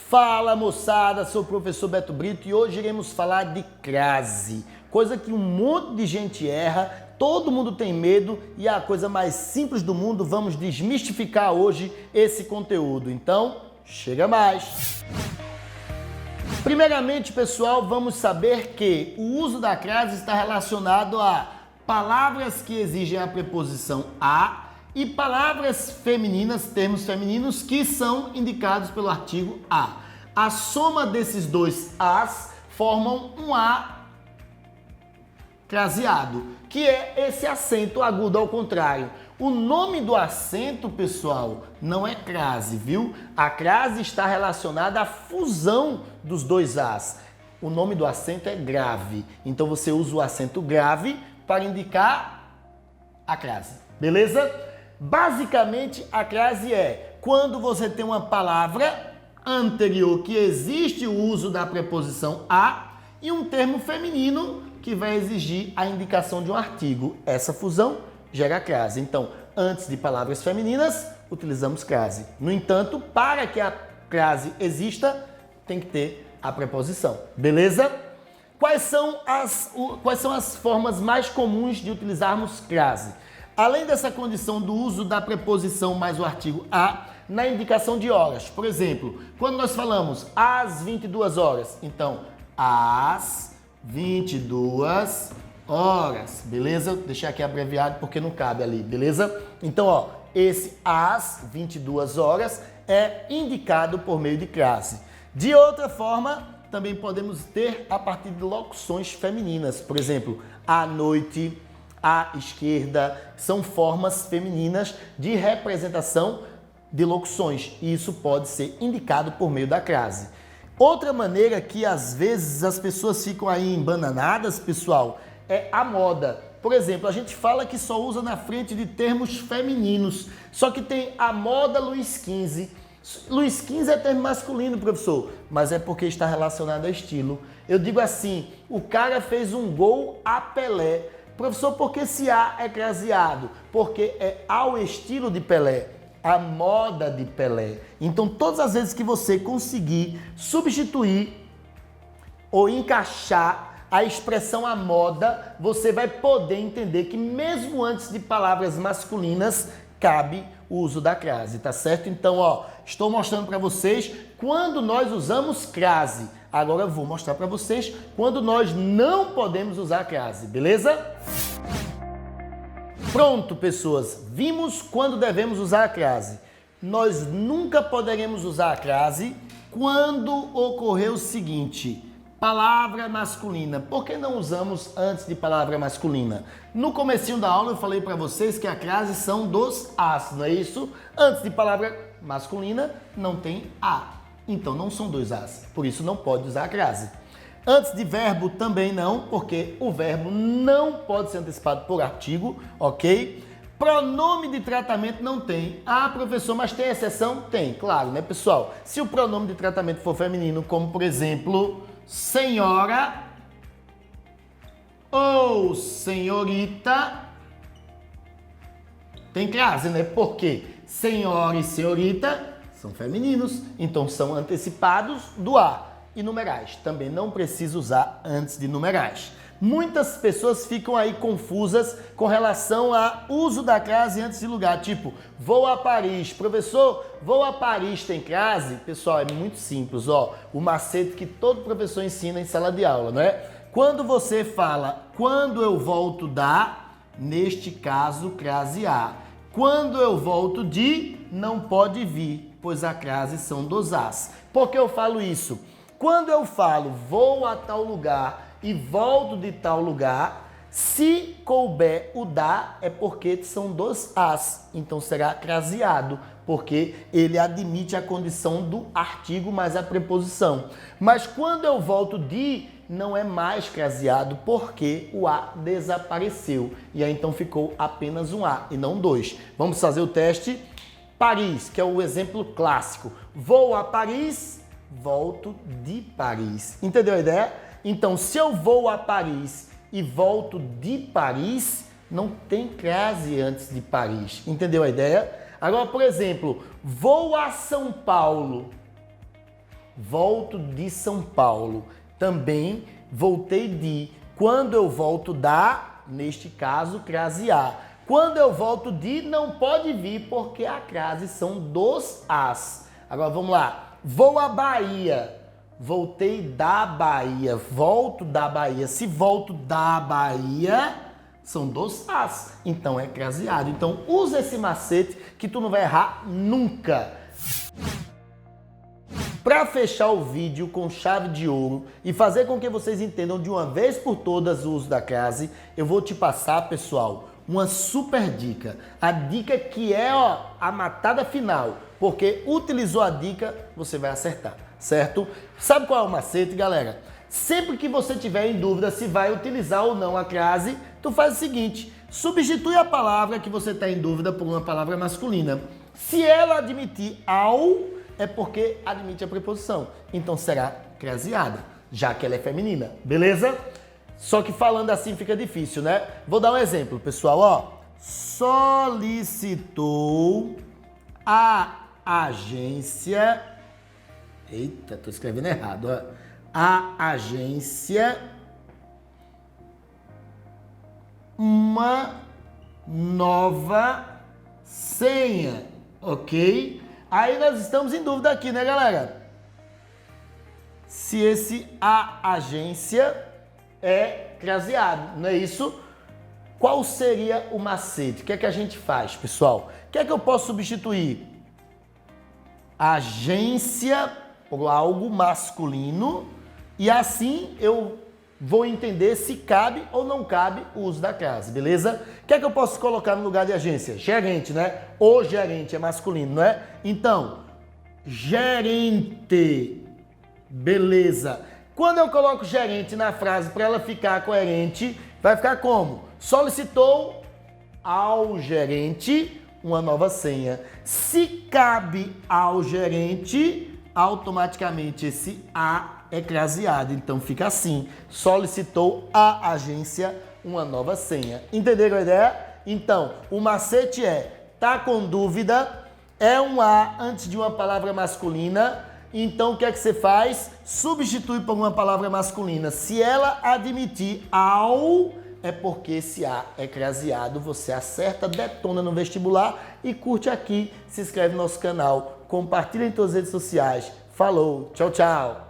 Fala moçada, sou o professor Beto Brito e hoje iremos falar de crase, coisa que um monte de gente erra, todo mundo tem medo e é a coisa mais simples do mundo. Vamos desmistificar hoje esse conteúdo, então chega mais! Primeiramente, pessoal, vamos saber que o uso da crase está relacionado a palavras que exigem a preposição a e palavras femininas, termos femininos, que são indicados pelo artigo a. A soma desses dois as formam um a craseado, que é esse acento agudo ao contrário. O nome do acento, pessoal, não é crase, viu? A crase está relacionada à fusão dos dois as. O nome do acento é grave, então você usa o acento grave para indicar a crase, beleza? Basicamente, a crase é quando você tem uma palavra anterior que existe o uso da preposição a e um termo feminino que vai exigir a indicação de um artigo. Essa fusão gera crase. Então, antes de palavras femininas, utilizamos crase. No entanto, para que a crase exista, tem que ter a preposição. Beleza? Quais são as formas mais comuns de utilizarmos crase? Além dessa condição do uso da preposição mais o artigo a, na indicação de horas. Por exemplo, quando nós falamos às 22 horas, então, às 22 horas, beleza? Vou deixar aqui abreviado porque não cabe ali, beleza? Então, ó, esse às 22 horas é indicado por meio de crase. De outra forma, também podemos ter a partir de locuções femininas. Por exemplo, à noite, à esquerda, são formas femininas de representação de locuções. E isso pode ser indicado por meio da crase. Outra maneira que às vezes as pessoas ficam aí embananadas, pessoal, é a moda. Por exemplo, a gente fala que só usa na frente de termos femininos, só que tem a moda Luiz XV. Luiz XV é termo masculino, professor, mas é porque está relacionado a estilo. Eu digo assim, o cara fez um gol a Pelé. Professor, por que esse A é craseado? Porque é ao estilo de Pelé, a moda de Pelé. Então, todas as vezes que você conseguir substituir ou encaixar a expressão a moda, você vai poder entender que mesmo antes de palavras masculinas, cabe o uso da crase, tá certo? Então, ó, estou mostrando para vocês quando nós usamos crase. Agora eu vou mostrar para vocês quando nós não podemos usar crase, beleza? Pronto, pessoas. Vimos quando devemos usar a crase. Nós nunca poderemos usar a crase quando ocorrer o seguinte: palavra masculina. Por que não usamos antes de palavra masculina? No comecinho da aula eu falei para vocês que a crase são dos as, não é isso? Antes de palavra masculina não tem a. Então não são dois as, por isso não pode usar a crase. Antes de verbo também não, porque o verbo não pode ser antecipado por artigo, ok? Pronome de tratamento não tem. Ah, professor, mas tem exceção? Tem, claro, né, pessoal? Se o pronome de tratamento for feminino, como por exemplo, senhora ou senhorita, tem crase, né? Porque senhora e senhorita são femininos, então são antecipados do a. E numerais, também não precisa usar antes de numerais. Muitas pessoas ficam aí confusas com relação ao uso da crase antes de lugar, tipo, vou a Paris. Professor, vou a Paris tem crase? Pessoal, é muito simples, ó, o macete que todo professor ensina em sala de aula, não é? Quando você fala, quando eu volto da, neste caso, crase a. Quando eu volto de, não pode vir, pois a crase são dos as. Por que eu falo isso? Quando eu falo vou a tal lugar e volto de tal lugar, se couber o da, é porque são dos as. Então será craseado, porque ele admite a condição do artigo mais a preposição. Mas quando eu volto de, não é mais craseado, porque o a desapareceu. E aí então ficou apenas um a e não dois. Vamos fazer o teste. Paris, que é o exemplo clássico. Vou a Paris, volto de Paris. Entendeu a ideia? Então, se eu vou a Paris e volto de Paris, não tem crase antes de Paris. Entendeu a ideia? Agora, por exemplo, vou a São Paulo. volto de São Paulo. Também voltei de. Quando eu volto da, neste caso, crase A. Quando eu volto de, não pode vir, porque a crase são dos as. Agora vamos lá. Vou à Bahia. Voltei da Bahia. Volto da Bahia. Se volto da Bahia, são dos as. Então é craseado. Então usa esse macete que tu não vai errar nunca. Para fechar o vídeo com chave de ouro e fazer com que vocês entendam de uma vez por todas o uso da crase, eu vou te passar, pessoal, uma super dica. A dica que é a matada final, porque utilizou a dica, você vai acertar, certo? Sabe qual é o macete, galera? Sempre que você tiver em dúvida se vai utilizar ou não a crase, tu faz o seguinte, substitui a palavra que você está em dúvida por uma palavra masculina. Se ela admitir ao, é porque admite a preposição. Então será craseada, já que ela é feminina, beleza? Só que falando assim fica difícil, né? Vou dar um exemplo, pessoal, ó. Solicitou a agência... Eita, tô escrevendo errado, ó. A agência uma nova senha, ok? Aí nós estamos em dúvida aqui, né, galera? Se esse a agência é craseado, não é isso? Qual seria o macete? O que é que a gente faz, pessoal? O que é que eu posso substituir? Agência por algo masculino e assim eu vou entender se cabe ou não cabe o uso da crase, beleza? O que é que eu posso colocar no lugar de agência? Gerente, né? O gerente é masculino, não é? Então, gerente, beleza. Quando eu coloco gerente na frase para ela ficar coerente, vai ficar como? Solicitou ao gerente uma nova senha. Se cabe ao gerente, automaticamente esse a é craseado. Então fica assim. Solicitou à agência uma nova senha. Entenderam a ideia? Então, o macete é, tá com dúvida, é um a antes de uma palavra masculina. Então o que é que você faz? Substitui por uma palavra masculina. Se ela admitir ao, é porque esse a é craseado. Você acerta, detona no vestibular e curte aqui, se inscreve no nosso canal, compartilha em todas as redes sociais. Falou, tchau, tchau!